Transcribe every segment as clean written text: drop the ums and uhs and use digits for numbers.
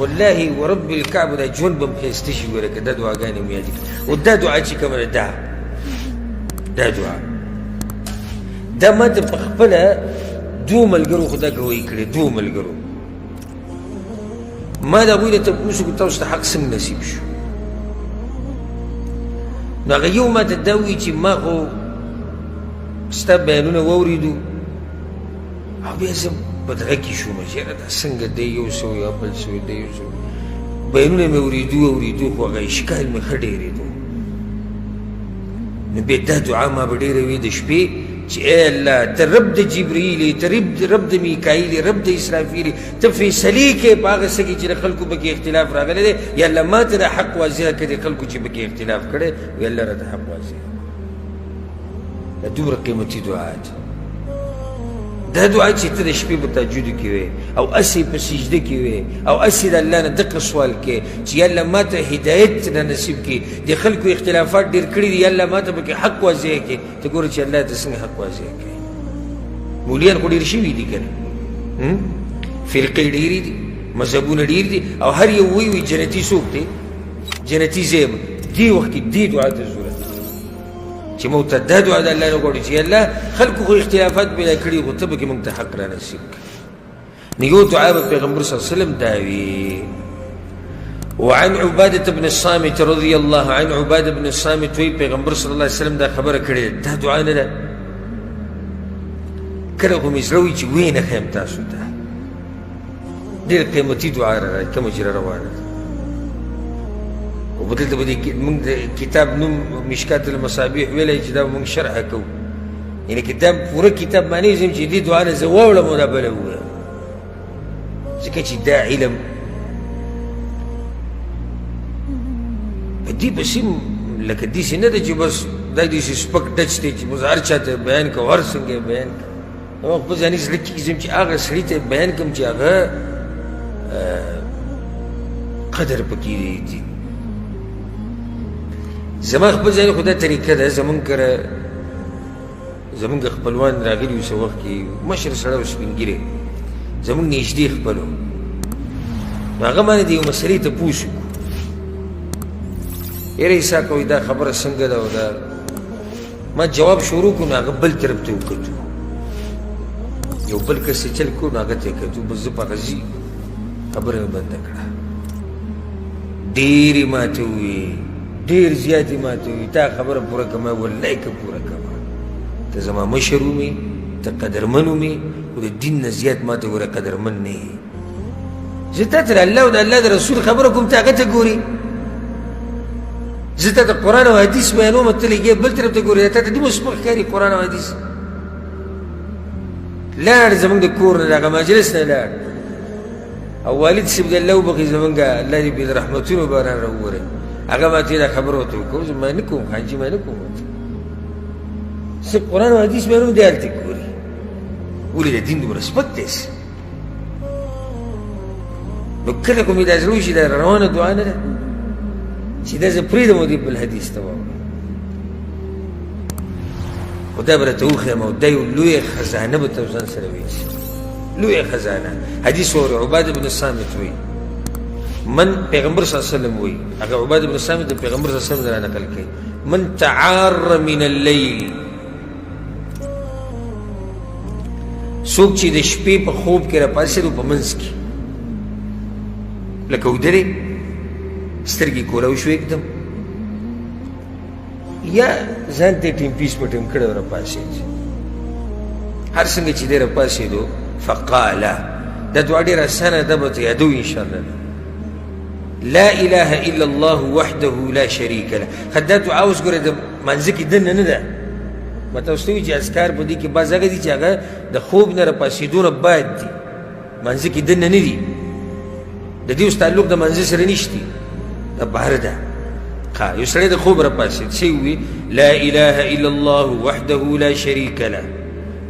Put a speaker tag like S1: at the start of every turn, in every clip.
S1: والله ورب الكعبه دا ژوند به م ښایسته شي ګوره که دا دعاګانې مو یادې کړي او دا دعا چې کومه ده دا دعا دا ما ته په خپله دوو ملګرو خو دا ګویي کړې دوو ملګرو ما د هغوی نه تپوس وکړو تاسو ته حق څنګه نصیب شو نو هغه یو ما ته دا وایي چې ما خو ستا بیانونه واورېدو او بیا زه په دغه کې شوم چې یاره دا څنګه دی یو سو یا بل سو دی یو سو بیانونه مې اورېدو خو هغه اشکال مې ښه ډېرېدو نو بیا دا دعا ما به ډېره وي د شپې چې ای الله ته رب د جبرایل ته رب د میکایل رب د اسرافیل ته فیصلې کوې په هغه څه کې چې د خلکو پکې اختلاف راغلی دی یا الله ما ته د حق واضحه کړې د خلکو چې پکې اختلاف کړی یا الله راته حق واضحه دا دومره قیمتي دعا ده دا دعا چې ته د شپې په تهجدو کې وې او هسې په سجده کې وې او هسې د الله نه دقه سوال کې چې یا الله ما ته هدایت نه نصیب کړي د خلکو اختلافات ډېر کړي دي یا الله ما ته پکې حق واضح کړي ته ګوره چې الله ته څنګه حق واضح کړي مولیان خو ډېر شوي دي که نه فرقې ډېرې دي مذهبونه ډېر دي او هر یو وایي جنتي څوک دی جنتي زه یم دې وخت کې دې دعا ته ضرورت چې موږ ته دا دعا د الله نه غواړو چې الله خلکو خو اختلافات پیدا کړي خو ته پکې موږ ته حق را نصیب کړي نو یو دعا به پیغمبر صلی الله علیه وسلم دا وي وعن عبادة بن الصامت رضی الله عن عبادة بن الصامت وی پیغمبر صلی الله علیه وسلم دا خبره کړې دا دعا نه ده کله خو مې زړه وي چې ویې نه ښیم تاسو ته ډېر قیمتي دعا را کومه چې را روانه ده وبدلته به موږ د کتاب نوم مشکات المصابیح ویلی چې دا به موږ شرحه کوو یعنې کتاب پوره کتاب معنی ځم چې دې دعا نه زه واوړم او دا بله ووایم ځکه چې دا علم په دې پسې لکه داسې نه ده چې بس دا داسې سپک ډچ دی چې بس هر چا ته بیان کوو هر څنګه یې بیان کوو خپل ځاني زړه کې ځم چې هغه سړي ته بیان کړم چې هغه قدر پکې دی زما خپل ځای خو دا طریقه ده زمونږ کره زمونږ خپلوان راغلي وو څه وخت کې مشر سړی و سپین ږیری زمونږ نږدې خپل و نو هغه باندې د یو مسلې تپوس وکړو یاره اسحاق وایي دا خبره څنګه ده او دا ما جواب شروع کړو نو هغه بل طرف ته وکتو یو بل کس چې چل کړو نو هغه ته یې کتو بس زه په هغه ځي خبره مې بنده کړه ډېرې ماته وویې ډېر زیاتې ماته وي تا خبره پوره کړمه والله که پوره کړمه ته زما مشر ومې ته قدرمن ومې خو د دین نه زیات ماته ګوره قدرمن نه یې زه تا ته د الله او د الله د رسول خبره کوم ته هغه ته ګورې زه تا ته قرآن او حدیث بیانوم ته لګې بل طرف ته ګورې تا ته دومره سپک ښکاري قرآن او حدیث لاړ زموږ د کور نه د هغه مجلس نه لاړ او والد صاحب د الله وبخښي زموږ الله دې د رحمتونو باران راووری هغه ما ته دا خبره ورته وکړو زه ما نه کوم حاجي ما نه کوم زه قرآن او حدیث بیانوم دی هلته ګوري ولې د دین دومره سپک دی نو کله خو مې دا زړه وشي دا روانه دعا نه ده چې دا زه پرېږدم او دې بل حدیث ته واورم خو دا به راته وښیم او دا یو لویه خزانه به ته ځان سره ویسي لویه خزانه حدیث واورئ عباده بن صامت وایي من پیغمبر صلی الله علیه وسلم وایي هغه عباده بن صامت د پیغمبر صلی الله علیه وسلم را نقل کوي من تعار من اللیل څوک چې د شپې په خوب کې راپاڅېدو په منځ کې لکه ودرې سترګې کولاو شو एकदम یا ځان ته ټیم پیس په ټیم کړی راپاڅېد هر څنګه چې دی راپاڅېدو فقاله دا دعا ډېره اسانه ده به ته یادوي انشاءالله لا اله الا الله وحده لا شريك له خو دا دعا اوس ګوره د منځه کې دننه نه ده ما تاسو ته وایي چې اذکار په دې کې بعض هغه دي چې هغه د خوب نه راپاڅېدو نه باید دي منځه کې دننه نه دي د دې اوس تعلق د منځه سره نشته دا بهر ده یو سړی د خوب راپاڅېد څه ووي لا اله الا الله وحده لا شريك له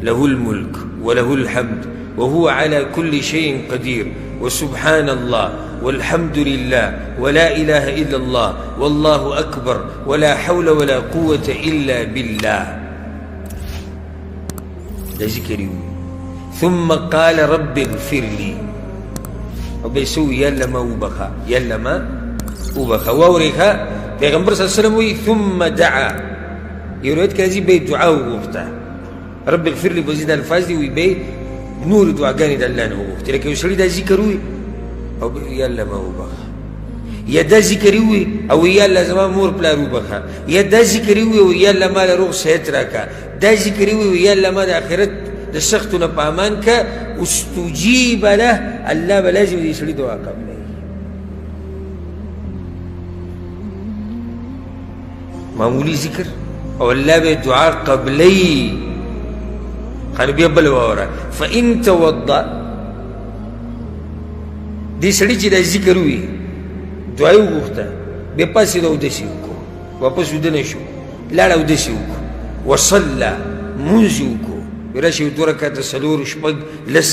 S1: له الملك وله الحمد وهو على كل شيء قدير وسبحان الله والحمد لله ولا إله إلا الله والله أكبر ولا حول ولا قوة إلا بالله ده ذكر ثم قال رب اغفر لي او به سو یاله ما وبخا یاله ما وبخا واوريخا پیغمبر صلی الله علیه وسلم وی ثم دعا یورید کازی به دعا وغوښته رب اغفر لي بزيد الفاظ دي وی به نور دعاګانې د الله نه وغوښتې لکه یو سړي دا ذکر وي او یاله ما وبخا یا دا ذکر وي او یاله زما مور پلار وبخا یا دا ذکر وي او یاله ما له روغ صحت راکا دا ذکر وي او یاله ما د آخرت د سختو نه په امان کا استجیب له الله به لازم دې سړي دعا قبلوي معمولی ذکر او الله به دعا قبلي خانو بیا بل واوره فإن توضأ دې سړي چې دا ذکر وي دعا یې وغوښته بیا پاسېد اودسې وکړو واپس ویده نه شو لاړ اودسې وکړو وصله مونځ یې وکړو راشي 2 رکعته 4 شپږ لس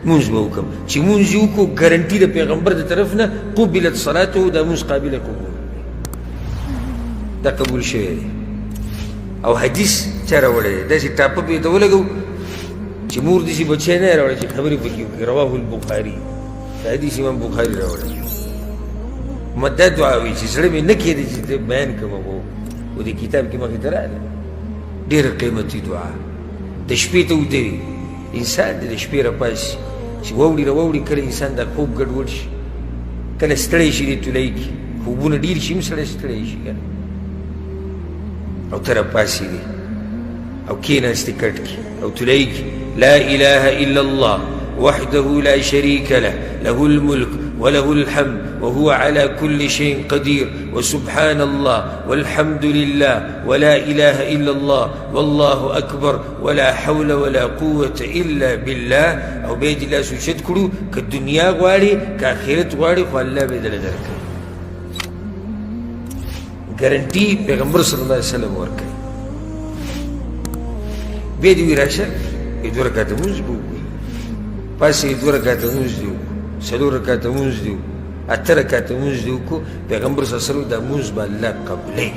S1: مونځ به وکړم چې مونځ یې وکړو ګارنټي د پیغمبر د طرف نه قبلت صلاته دا مونځ قابله قبول دا قبول شوی دی او حدیث چا راوړی دی داسې ټاپه پې ته ولګو چې مور داسې بچی نه یې راوړی چې خبرې پکې وکړي رواه البخاري دا حدیث امام بخاري راوړی ما دا دعا وي چې زړه مې نه کېده چې بیان کړم و دې کتاب کې مخې ته راغله ډېره قیمتي دعا د شپې ته وده وي انسان د شپې راپاسي چې واوړي کله انسان دا خوب ګډوډ شي کله ستړی شي دې تولۍ کي خوبونه ډېر شي هم سړی ستړی شي که او ته راپاسي دي او کېناستې کټ کې او تولۍ کي لا اله الا الله وحده لا شريك له له الملك وله الحمد وهو على كل شيء قدير وسبحان الله والحمد لله ولا إله إلا الله والله أكبر ولا حول ولا قوة إلا بالله أو بيد الله سوشد كرو كالدنيا غواري كآخرت غواري فالله بيد الله دركي گارنٹی پیغمبر صلی اللہ علیہ وسلم ورکي بيد وراشه 2 رکعات مونځ وکړو پاسې 2 رکعات مونځ دی 4 رکعات مونځ دی 8 رکعات مونځ دی وکړو پیغمبر صلی الله علیه وسلم دا مونځ به الله قبلوي